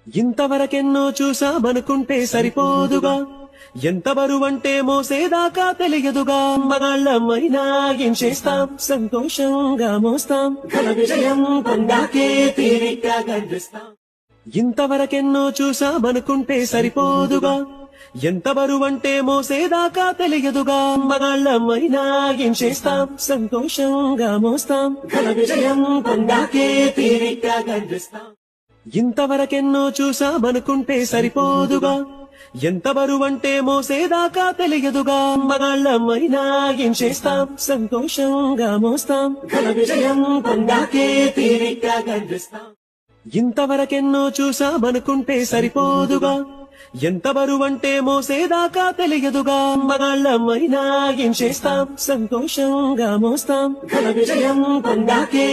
ఇంతవరకెన్నో చూసామనుకుంటే సరిపోదుగా, ఎంత బరువంటే మోసేదాకా తెలియదుగా. మగాళ్ళమైనా ఏం చేస్తాం, సంతోషంగా మోస్తాం, ఘన విజయం పొందాకే తీరిగ్గా గర్విస్తాం. ఇంతవరకెన్నో చూసామనుకుంటే సరిపోదుగా, ఎంత బరువంటే మోసేదాకా తెలియదుగా. మగాళ్ళమైనా ఏం చేస్తాం, సంతోషంగా మోస్తాం, ఘన విజయం పొందాకే తీరిగ్గా గర్విస్తాం. ఇంతవరకెన్నో చూసామనుకుంటే సరిపోదుగా, ఎంత బరువంటే మోసేదాకా తెలియదుగా. మగాళ్ళమైనా ఏం చేస్తాం, సంతోషంగా మోస్తాం, ఘన విజయం పొందాకే తీరిగ్గా గర్విస్తాం. ఇంతవరకెన్నో చూసామనుకుంటే సరిపోదుగా, ఎంత బరువంటే మోసేదాకా తెలియదుగా. మగాళ్ళమైనా ఏం చేస్తాం, సంతోషంగా మోస్తాం, ఘన విజయం పొందాకే